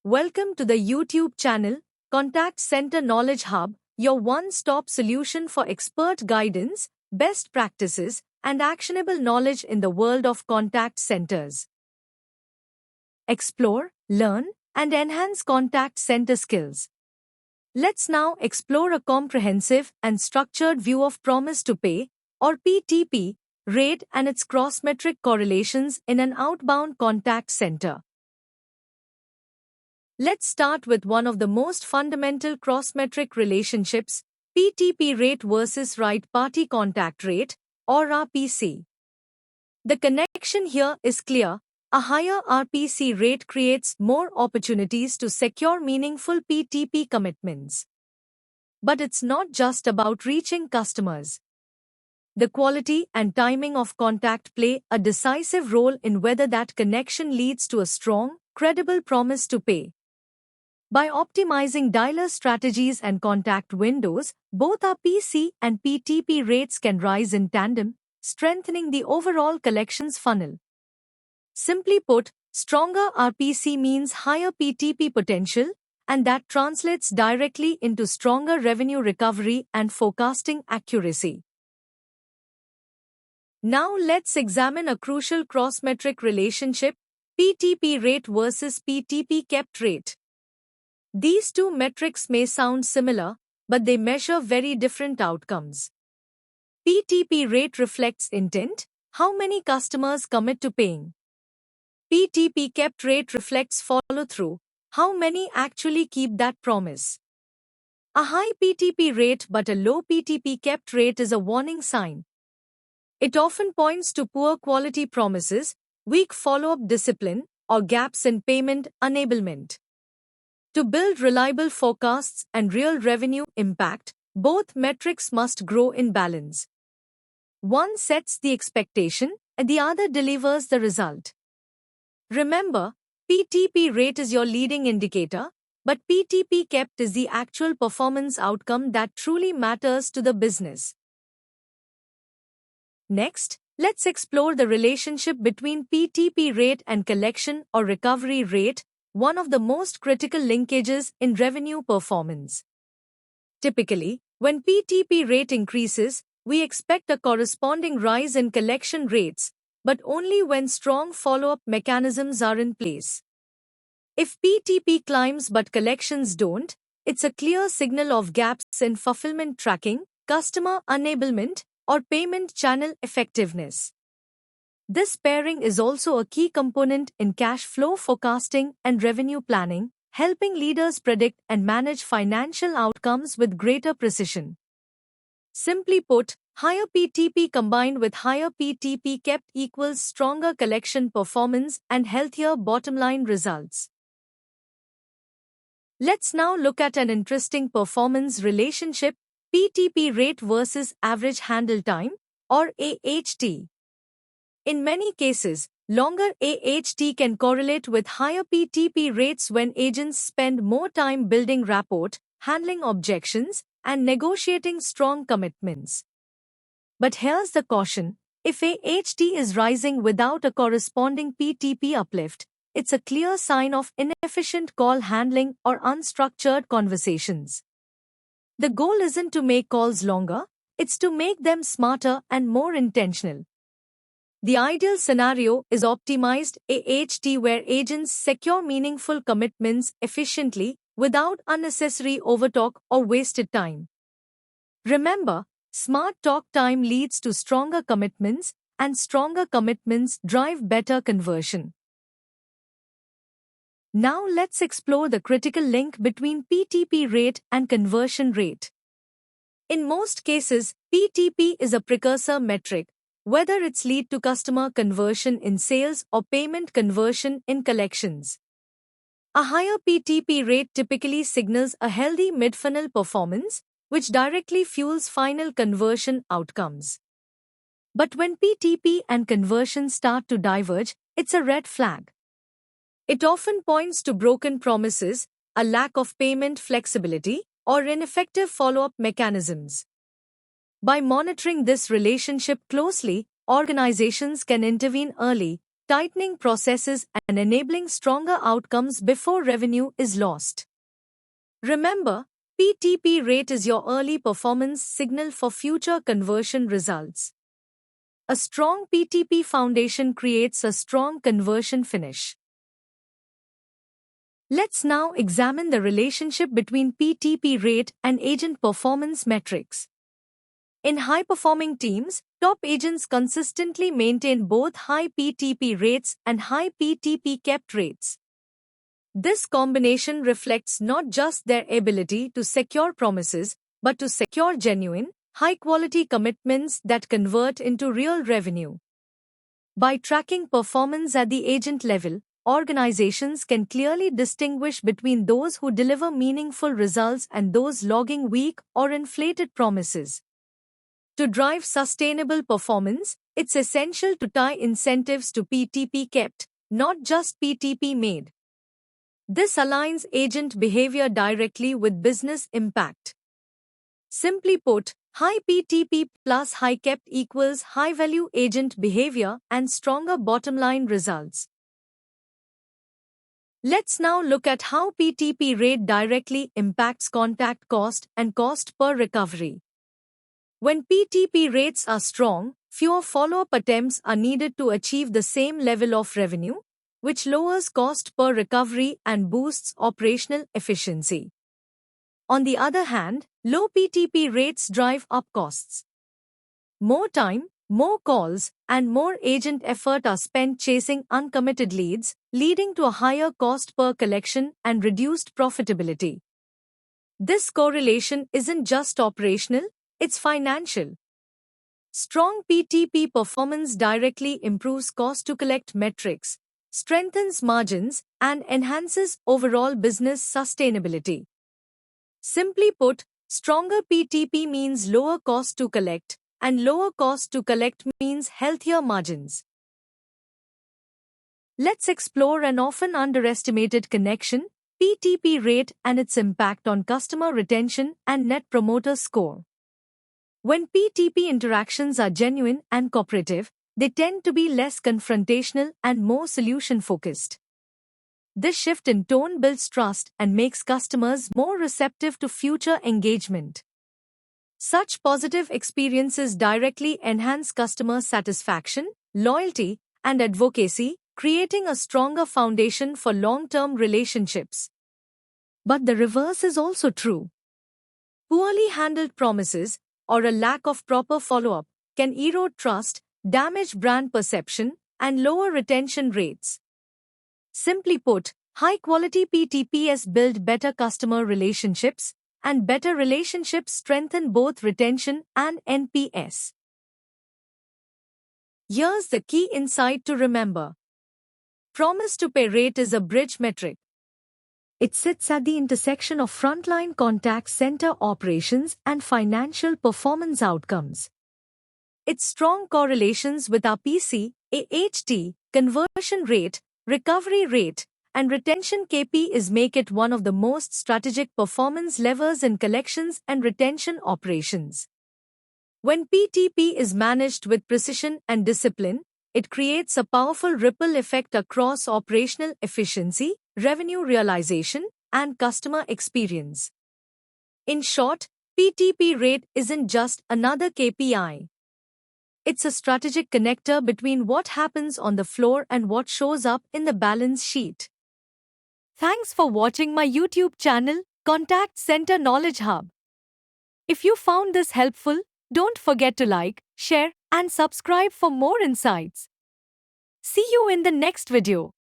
Welcome to the YouTube channel, Contact Center Knowledge Hub, your one-stop solution for expert guidance, best practices, and actionable knowledge in the world of contact centers. Explore, learn, and enhance contact center skills. Let's now explore a comprehensive and structured view of promise to pay, or PTP, rate and its cross-metric correlations in an outbound contact center. Let's start with one of the most fundamental cross-metric relationships, PTP rate versus right party contact rate, or RPC. The connection here is clear. A higher RPC rate creates more opportunities to secure meaningful PTP commitments. But it's not just about reaching customers. The quality and timing of contact play a decisive role in whether that connection leads to a strong, credible promise to pay. By optimizing dialer strategies and contact windows, both RPC and PTP rates can rise in tandem, strengthening the overall collections funnel. Simply put, stronger RPC means higher PTP potential, and that translates directly into stronger revenue recovery and forecasting accuracy. Now let's examine a crucial cross-metric relationship, PTP rate versus PTP kept rate. These two metrics may sound similar, but they measure very different outcomes. PTP rate reflects intent, how many customers commit to paying. PTP kept rate reflects follow-through, how many actually keep that promise. A high PTP rate but a low PTP kept rate is a warning sign. It often points to poor quality promises, weak follow-up discipline, or gaps in payment enablement. To build reliable forecasts and real revenue impact, both metrics must grow in balance. One sets the expectation, and the other delivers the result. Remember, PTP rate is your leading indicator, but PTP kept is the actual performance outcome that truly matters to the business. Next, let's explore the relationship between PTP rate and collection or recovery rate, one of the most critical linkages in revenue performance. Typically, when PTP rate increases, we expect a corresponding rise in collection rates, but only when strong follow-up mechanisms are in place. If PTP climbs but collections don't, it's a clear signal of gaps in fulfillment tracking, customer enablement, or payment channel effectiveness. This pairing is also a key component in cash flow forecasting and revenue planning, helping leaders predict and manage financial outcomes with greater precision. Simply put, higher PTP combined with higher PTP kept equals stronger collection performance and healthier bottom-line results. Let's now look at an interesting performance relationship, PTP rate versus average handle time, or AHT. In many cases, longer AHT can correlate with higher PTP rates when agents spend more time building rapport, handling objections, and negotiating strong commitments. But here's the caution: if AHT is rising without a corresponding PTP uplift, it's a clear sign of inefficient call handling or unstructured conversations. The goal isn't to make calls longer, it's to make them smarter and more intentional. The ideal scenario is optimized AHT where agents secure meaningful commitments efficiently without unnecessary overtalk or wasted time. Remember, smart talk time leads to stronger commitments, and stronger commitments drive better conversion. Now let's explore the critical link between PTP rate and conversion rate. In most cases, PTP is a precursor metric, whether it's lead to customer conversion in sales or payment conversion in collections. A higher PTP rate typically signals a healthy mid-funnel performance, which directly fuels final conversion outcomes. But when PTP and conversion start to diverge, it's a red flag. It often points to broken promises, a lack of payment flexibility, or ineffective follow-up mechanisms. By monitoring this relationship closely, organizations can intervene early, tightening processes and enabling stronger outcomes before revenue is lost. Remember, PTP rate is your early performance signal for future conversion results. A strong PTP foundation creates a strong conversion finish. Let's now examine the relationship between PTP rate and agent performance metrics. In high-performing teams, top agents consistently maintain both high PTP rates and high PTP kept rates. This combination reflects not just their ability to secure promises, but to secure genuine, high-quality commitments that convert into real revenue. By tracking performance at the agent level, organizations can clearly distinguish between those who deliver meaningful results and those logging weak or inflated promises. To drive sustainable performance, it's essential to tie incentives to PTP kept, not just PTP made. This aligns agent behavior directly with business impact. Simply put, high PTP plus high kept equals high-value agent behavior and stronger bottom-line results. Let's now look at how PTP rate directly impacts contact cost and cost per recovery. When PTP rates are strong, fewer follow-up attempts are needed to achieve the same level of revenue, which lowers cost per recovery and boosts operational efficiency. On the other hand, low PTP rates drive up costs. More time, more calls, and more agent effort are spent chasing uncommitted leads, leading to a higher cost per collection and reduced profitability. This correlation isn't just operational, it's financial. Strong PTP performance directly improves cost-to-collect metrics, strengthens margins, and enhances overall business sustainability. Simply put, stronger PTP means lower cost to collect, and lower cost to collect means healthier margins. Let's explore an often underestimated connection, PTP rate and its impact on customer retention and Net Promoter Score. When PTP interactions are genuine and cooperative, they tend to be less confrontational and more solution-focused. This shift in tone builds trust and makes customers more receptive to future engagement. Such positive experiences directly enhance customer satisfaction, loyalty, and advocacy, creating a stronger foundation for long-term relationships. But the reverse is also true. Poorly handled promises, or a lack of proper follow-up, can erode trust, damage brand perception, and lower retention rates. Simply put, high-quality PTPs build better customer relationships, and better relationships strengthen both retention and NPS. Here's the key insight to remember. Promise to pay rate is a bridge metric. It sits at the intersection of frontline contact center operations and financial performance outcomes. Its strong correlations with our PC, AHT, conversion rate, recovery rate, and retention KPIs make it one of the most strategic performance levers in collections and retention operations. When PTP is managed with precision and discipline, it creates a powerful ripple effect across operational efficiency, revenue realization, and customer experience. In short, PTP rate isn't just another KPI. It's a strategic connector between what happens on the floor and what shows up in the balance sheet. Thanks for watching my YouTube channel, Contact Center Knowledge Hub. If you found this helpful, don't forget to like, share, and subscribe for more insights. See you in the next video.